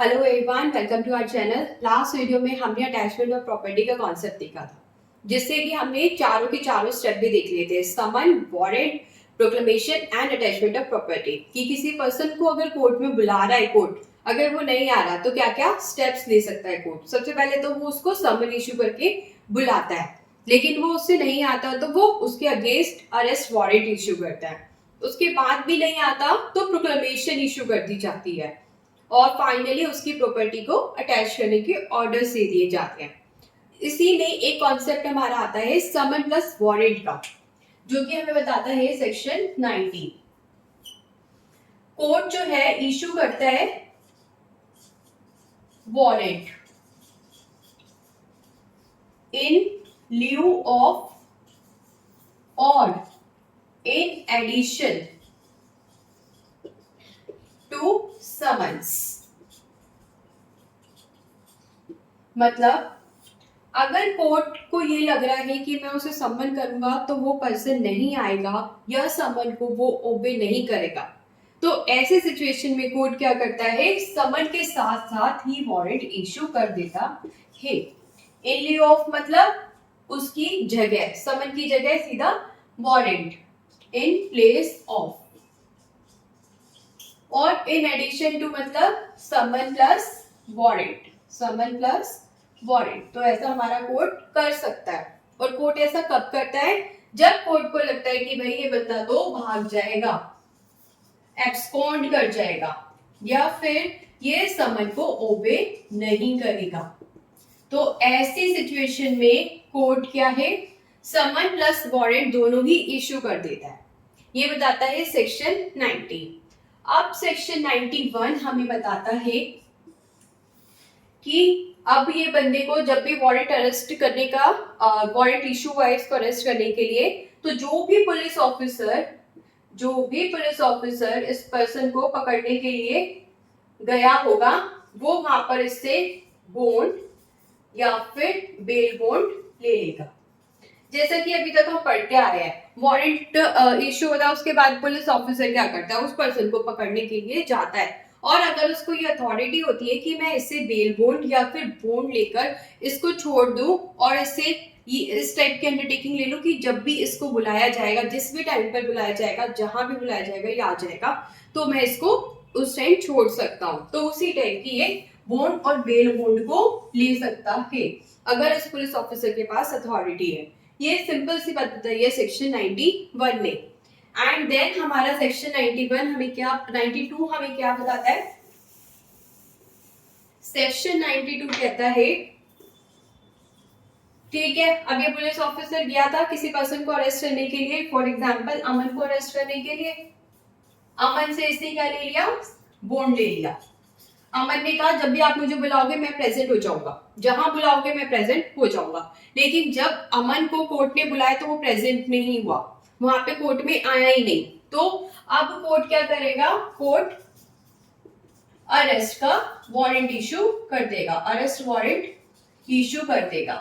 Hello everyone, welcome to our channel. Last video में हमने attachment of property का concept देखा था, जिससे कि हमने चारों के चारों स्टेप भी देख लिए थे। Summon, warrant, proclamation and attachment of property. कि किसी पर्सन को अगर कोर्ट में बुला रहा है कोर्ट, अगर वो नहीं आ रहा तो क्या क्या स्टेप्स ले सकता है कोर्ट। सबसे पहले तो वो उसको समन इशू करके बुलाता है, लेकिन वो उससे नहीं आता तो वो उसके अगेंस्ट अरेस्ट वारंट इशू करता है। उसके बाद भी नहीं आता तो प्रोक्लेमेशन इशू कर दी जाती है और फाइनली उसकी प्रॉपर्टी को अटैच करने के ऑर्डर दे दिए जाते हैं। इसी में एक कॉन्सेप्ट हमारा आता है समन प्लस वारंट का, जो कि हमें बताता है सेक्शन 90। कोर्ट जो है इशू करता है वारंट इन लिeu ऑफ और इन एडिशन टू समन्स। मतलब अगर कोर्ट को ये लग रहा है कि मैं उसे सम्मन करूंगा तो वो पर्सन नहीं आएगा या सम्मन को वो ओबे नहीं करेगा, तो ऐसे सिचुएशन में कोर्ट क्या करता है, समन के साथ साथ ही वारंट इशू कर देता है। इन लिeu ऑफ मतलब उसकी जगह, समन की जगह सीधा वारंट इन प्लेस ऑफ, और इन एडिशन टू मतलब समन प्लस वारंट, समन प्लस वारंट। तो ऐसा हमारा कोर्ट कर सकता है। और कोर्ट ऐसा कब करता है, जब कोर्ट को लगता है कि भाई ये बंदा तो भाग जाएगा, एब्सकॉन्ड कर जाएगा, या फिर ये समन को ओबे नहीं करेगा। तो ऐसी सिचुएशन में कोर्ट क्या है, समन प्लस वारंट दोनों ही इशू कर देता है। ये बताता है सेक्शन 90। अब सेक्शन 91 हमें बताता है कि अब ये बंदे को जब भी वारंट अरेस्ट करने का वारंट इशू हुआ है इसको अरेस्ट करने के लिए, तो जो भी पुलिस ऑफिसर इस पर्सन को पकड़ने के लिए गया होगा, वो वहां पर इससे बॉन्ड या फिर बेल बॉन्ड ले लेगा। जैसा कि अभी तक हम पढ़ते आ रहे हैं, वारंट इशू होता है, उसके बाद पुलिस ऑफिसर क्या करता है, उस पर्सन को पकड़ने के लिए जाता है, और अगर उसको ये अथॉरिटी होती है कि मैं इससे बेल बॉन्ड या फिर बॉन्ड लेकर इसको छोड़ दूं और इससे इस टाइप की अंडरटेकिंग ले लूं कि जब भी इसको बुलाया जाएगा, जिस भी टाइम पर बुलाया जाएगा, जहां भी बुलाया जाएगा ये आ जाएगा, तो मैं इसको उस टाइम छोड़ सकता हूं। तो उसी टाइप की ये बॉन्ड और बेल बॉन्ड को ले सकता है अगर इस पुलिस ऑफिसर के पास अथॉरिटी है। ये सिंपल सी बात बताइए सेक्शन 91 ने। एंड देन हमारा सेक्शन 92 हमें क्या बताता है, सेक्शन 92 कहता है, ठीक है, अब ये पुलिस ऑफिसर गया था किसी पर्सन को अरेस्ट करने के लिए, फॉर एग्जांपल अमन को अरेस्ट करने के लिए। अमन से इसने क्या ले लिया, बॉन्ड ले लिया। अमन ने कहा जब भी आप मुझे बुलाओगे मैं प्रेजेंट हो जाऊंगा, जहां बुलाओगे मैं प्रेजेंट हो जाऊंगा। लेकिन जब अमन को कोर्ट ने बुलाया तो वो प्रेजेंट नहीं हुआ, वहां पे कोर्ट में आया ही नहीं। तो अब कोर्ट क्या करेगा, कोर्ट अरेस्ट का वारंट इशू कर देगा, अरेस्ट वारंट इशू कर देगा।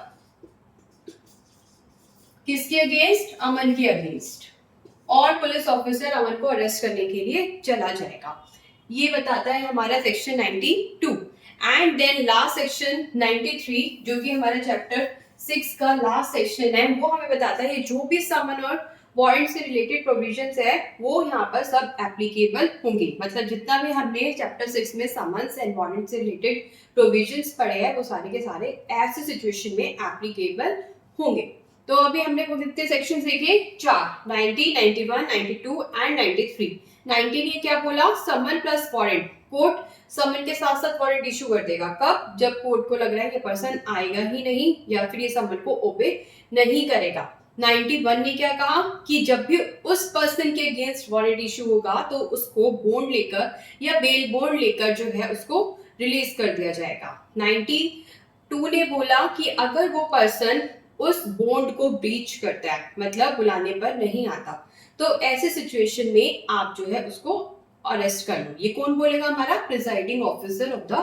किसके अगेंस्ट, अमन के अगेंस्ट, और पुलिस ऑफिसर अमन को अरेस्ट करने के लिए चला जाएगा। ये बताता है हमारा section 92। And then last section 93, जो कि हमारा चैप्टर 6 का लास्ट सेक्शन है, वो हमें बताता है जो भी समन और वारंट से रिलेटेड प्रोविजंस है वो यहाँ पर सब एप्लीकेबल होंगे। मतलब जितना भी हमने चैप्टर 6 में समन्स एंड वारंट से रिलेटेड प्रोविजंस पढ़े हैं वो सारे के सारे ऐसे सिचुएशन में एप्लीकेबल होंगे। तो अभी हमने वो कितने सेक्शन देखे, 4, 90, 91, 92 एंड 93। 90 ने क्या बोला, समन प्लस वारंट, कोर्ट समन के साथ साथ वारंट इशू कर देगा। कब, जब कोर्ट को लग रहा है ये पर्सन आएगा ही नहीं या फिर ये समन को ओबे नहीं करेगा। 91 ने क्या कहा कि जब भी उस पर्सन के अगेंस्ट वारंट इशू होगा तो उसको बॉन्ड लेकर या बेल बॉन्ड लेकर जो है उसको रिलीज कर दिया जाएगा। 92 ने बोला कि अगर वो पर्सन उस बॉन्ड को ब्रीच करता है, मतलब बुलाने पर नहीं आता, तो ऐसे सिचुएशन में आप जो है उसको अरेस्ट कर लो। ये कौन बोलेगा, हमारा presiding officer of the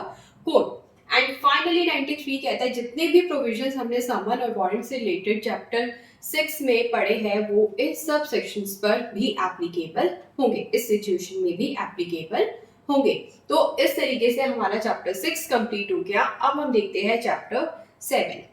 court. And finally 93 कहता है जितने भी प्रोविजंस हमने समन और वारंट से रिलेटेड चैप्टर 6 में पढ़े हैं वो इस सब सेक्शंस पर भी एप्लीकेबल होंगे, इस सिचुएशन में भी एप्लीकेबल होंगे। तो इस तरीके से हमारा चैप्टर 6 कंप्लीट हो गया। अब हम देखते हैं चैप्टर 7।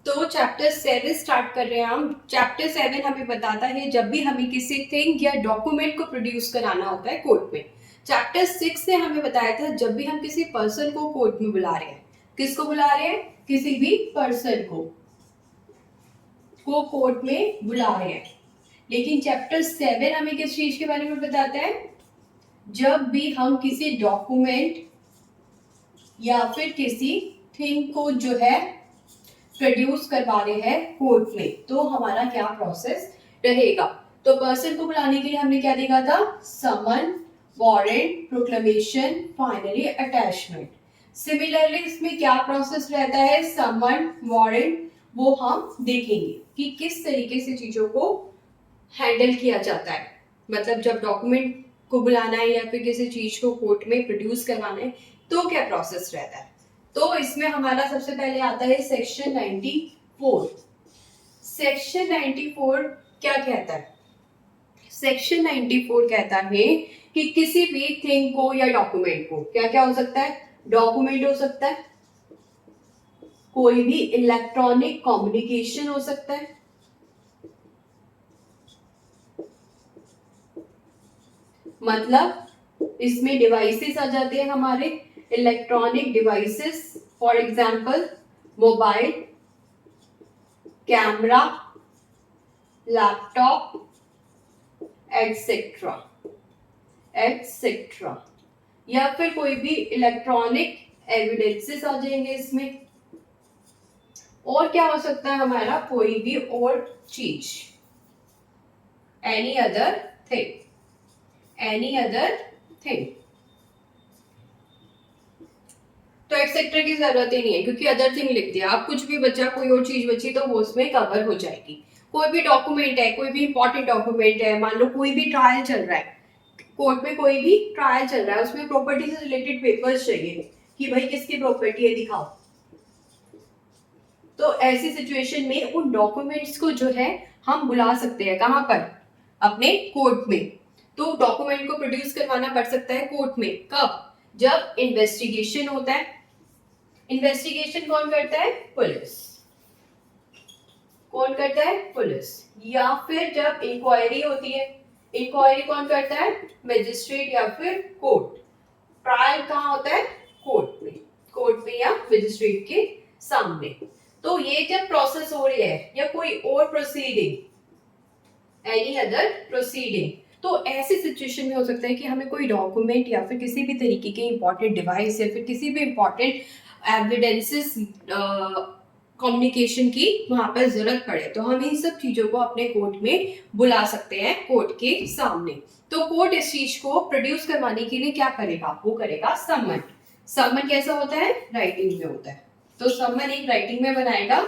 तो चैप्टर 7 स्टार्ट कर रहे हैं हम। चैप्टर 7 हमें बताता है जब भी हमें किसी थिंग या डॉक्यूमेंट को प्रोड्यूस कराना होता है कोर्ट में। चैप्टर 6 से हमें बताया था जब भी हम किसी पर्सन को कोर्ट में बुला रहे हैं, किसको बुला रहे हैं, किसी भी पर्सन को कोर्ट में बुला रहे हैं। लेकिन चैप्टर 7 हमें किस चीज के बारे में बताता है, जब भी हम किसी डॉक्यूमेंट या फिर किसी थिंग को जो है प्रोड्यूस करवा रहे हैं कोर्ट में, तो हमारा क्या प्रोसेस रहेगा। तो पर्सन को बुलाने के लिए हमने क्या देखा था, summon, warrant, proclamation, finally attachment. Similarly इसमें क्या प्रोसेस रहता है, समन, वारंट, वो हम देखेंगे कि किस तरीके से चीजों को हैंडल किया जाता है। मतलब जब डॉक्यूमेंट को बुलाना है या फिर किसी चीज को कोर्ट में प्रोड्यूस करवाना है तो क्या प्रोसेस रहता है। तो इसमें हमारा सबसे पहले आता है सेक्शन 94। सेक्शन 94 क्या कहता है, सेक्शन 94 कहता है कि किसी भी थिंग को या डॉक्यूमेंट को, क्या क्या हो सकता है, डॉक्यूमेंट हो सकता है, कोई भी इलेक्ट्रॉनिक कम्युनिकेशन हो सकता है, मतलब इसमें डिवाइसेस आ जाते हैं हमारे, electronic devices, for example mobile, camera, laptop, etcetera etcetera, या फिर कोई भी इलेक्ट्रॉनिक एविडेंसेस आ जाएंगे इसमें। और क्या हो सकता है हमारा, कोई भी और चीज, any other thing, any other thing. तो एक्सेट्रा की जरूरत ही नहीं है क्योंकि अदर थिंग लिख दिया। आप कुछ भी बचा, कोई और चीज बची तो वो उसमें कवर हो जाएगी। कोई भी डॉक्यूमेंट है, कोई भी इंपॉर्टेंट डॉक्यूमेंट है, मान लो कोई भी ट्रायल चल रहा है कोर्ट में, कोई भी ट्रायल चल रहा है, उसमें प्रॉपर्टी से रिलेटेड पेपर्स चाहिए कि भाई किसकी प्रॉपर्टी है दिखाओ। तो ऐसी सिचुएशन में उन डॉक्यूमेंट्स को जो है हम बुला सकते हैं, कहां पर, अपने कोर्ट में। तो डॉक्यूमेंट को प्रोड्यूस करवाना पड़ सकता है कोर्ट में, कब, जब इन्वेस्टिगेशन होता है। इन्वेस्टिगेशन कौन करता है, पुलिस। कौन करता है, पुलिस। या फिर जब इंक्वायरी होती है, इंक्वायरी कौन करता है, मजिस्ट्रेट या फिर कोर्ट। ट्रायल कहाँ होता है, कोर्ट में, कोर्ट में या मजिस्ट्रेट के सामने। तो ये जब प्रोसेस हो रही है या कोई और प्रोसीडिंग, एनी अदर प्रोसीडिंग, तो ऐसी सिचुएशन में हो सकता है कि हमें कोई डॉक्यूमेंट या फिर किसी भी तरीके के इंपॉर्टेंट डिवाइस या फिर किसी भी इंपॉर्टेंट एविडेंसेस कम्युनिकेशन की वहां पर जरूरत पड़े, तो हम इन सब चीजों को अपने कोर्ट में बुला सकते हैं, कोर्ट के सामने। तो कोर्ट इस चीज को प्रोड्यूस करवाने के लिए क्या करेगा, वो करेगा समन। समन कैसा होता है, राइटिंग में होता है। तो समन एक राइटिंग में बनाएगा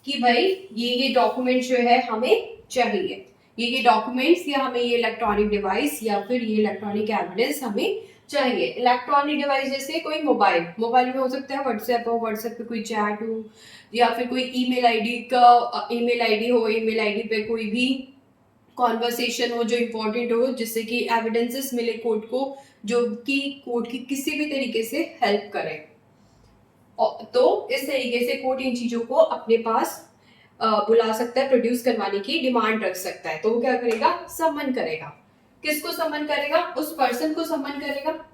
कि भाई ये डॉक्यूमेंट जो है हमें चाहिए, ये डॉक्यूमेंट्स या हमें ये इलेक्ट्रॉनिक डिवाइस या फिर ये इलेक्ट्रॉनिक एविडेंस हमें चाहिए। इलेक्ट्रॉनिक डिवाइस जैसे कोई मोबाइल, मोबाइल में हो सकता है व्हाट्सएप हो, व्हाट्सएप पे कोई चैट हो, या फिर कोई ईमेल आईडी का ईमेल आईडी हो, ईमेल आईडी पे कोई भी कॉन्वर्सेशन हो जो इम्पोर्टेंट हो, जिससे कि एविडेंसेस मिले कोर्ट को, जो कि कोर्ट की किसी भी तरीके से हेल्प करे। तो इस तरीके से कोर्ट इन चीजों को अपने पास बुला सकता है, प्रोड्यूस करवाने की डिमांड रख सकता है। तो वो क्या करेगा, समन करेगा। किसको समन करेगा, उस पर्सन को समन करेगा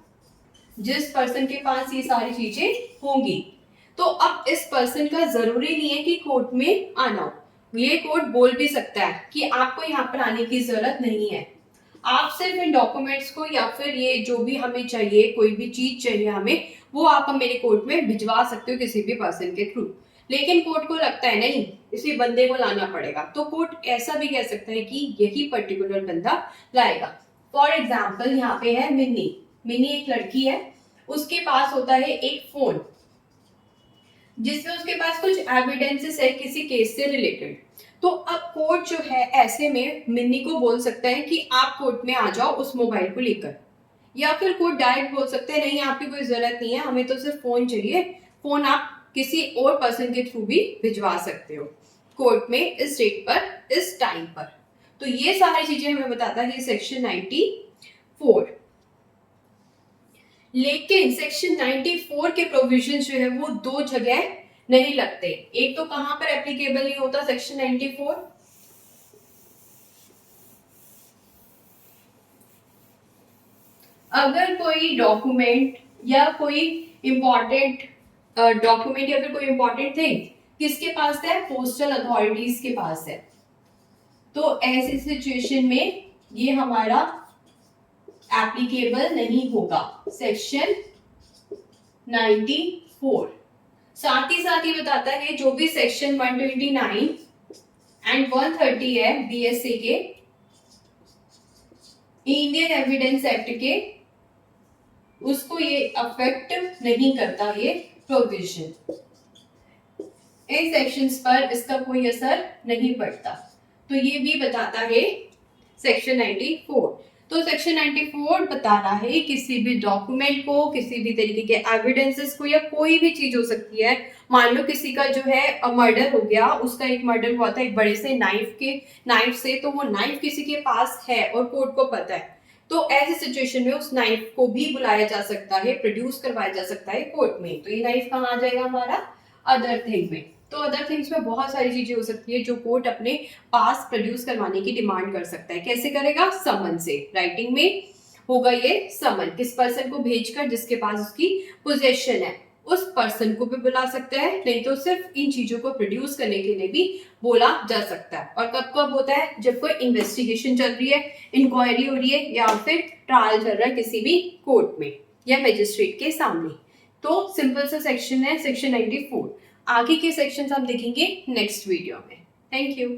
जिस पर्सन के पास ये सारी चीजें होंगी। तो अब इस पर्सन का जरूरी नहीं है कि कोर्ट में आना हो, ये कोर्ट बोल भी सकता है कि आपको यहाँ पर आने की जरूरत नहीं है, आप सिर्फ इन डॉक्यूमेंट्स को या फिर ये जो भी हमें चाहिए, कोई भी चीज चाहिए हमें, वो आप मेरे कोर्ट में भिजवा सकते हो किसी भी पर्सन के थ्रू। लेकिन कोर्ट को लगता है नहीं, इसी बंदे को लाना पड़ेगा, तो कोर्ट ऐसा भी कह सकता है कि यही पर्टिकुलर बंदा लाएगा। फॉर एग्जाम्पल यहाँ पे है मिन्नी। मिन्नी एक लड़की है, उसके पास होता है एक फोन जिसमें उसके पास कुछ एविडेंसेस है किसी केस से रिलेटेड। तो अब कोर्ट जो है ऐसे में मिन्नी को बोल सकता है कि आप कोर्ट में आ जाओ उस मोबाइल को लेकर, या फिर कोर्ट डायरेक्ट बोल सकते हैं नहीं आपकी कोई जरूरत नहीं है, हमें तो सिर्फ फोन चाहिए, फोन आप किसी और पर्सन के थ्रू भी भिजवा सकते हो। कोर्ट में इस डेट पर इस टाइम पर। तो ये सारी चीजें हमें बताता है सेक्शन 94। लेकिन सेक्शन 94 के प्रोविजन जो है वो दो जगह नहीं लगते। एक तो कहां पर एप्लीकेबल नहीं होता सेक्शन 94, अगर कोई डॉक्यूमेंट या कोई इंपॉर्टेंट डॉक्यूमेंट या फिर कोई इंपॉर्टेंट थिंग किसके पास है, पोस्टल अथॉरिटीज के पास है, तो ऐसी सिचुएशन में ये हमारा एप्लीकेबल नहीं होगा सेक्शन 94। साथ ही साथ ये बताता है जो भी सेक्शन 129 एंड 130 है बीएसए के, इंडियन एविडेंस एक्ट के, उसको ये अफेक्ट नहीं करता ये प्रोविजन। इन सेक्शंस पर इसका कोई असर नहीं पड़ता। तो ये भी बताता है सेक्शन 94। तो सेक्शन 94 बता रहा है किसी भी डॉक्यूमेंट को, किसी भी तरीके के एविडेंसेस को, या कोई भी चीज हो सकती है। मान लो किसी का जो है मर्डर हो गया, उसका एक मर्डर हुआ था एक बड़े से नाइफ से, तो वो नाइफ किसी के पास है और कोर्ट को पता है, तो ऐसी सिचुएशन में उस नाइफ को भी बुलाया जा सकता है, प्रोड्यूस करवाया जा सकता है कोर्ट में। तो ये नाइफ कहाँ आ जाएगा हमारा, अदर थिंग में। तो अदर थिंग्स में बहुत सारी चीजें हो सकती है जो कोर्ट अपने पास प्रोड्यूस करवाने की डिमांड कर सकता है। कैसे करेगा, समन से, राइटिंग में होगा ये समन, किस पर्सन को भेजकर जिसके पास उसकी पोजेशन है, उस पर्सन को भी बुला सकता है, नहीं तो सिर्फ इन चीजों को प्रोड्यूस करने के लिए भी बोला जा सकता है। और कब कब होता है, जब कोई इन्वेस्टिगेशन चल रही है, इंक्वायरी हो रही है, या फिर ट्रायल चल रहा है किसी भी कोर्ट में या मजिस्ट्रेट के सामने। तो सिंपल सा सेक्शन है सेक्शन 94। आगे के सेक्शंस हम देखेंगे नेक्स्ट वीडियो में। Thank you.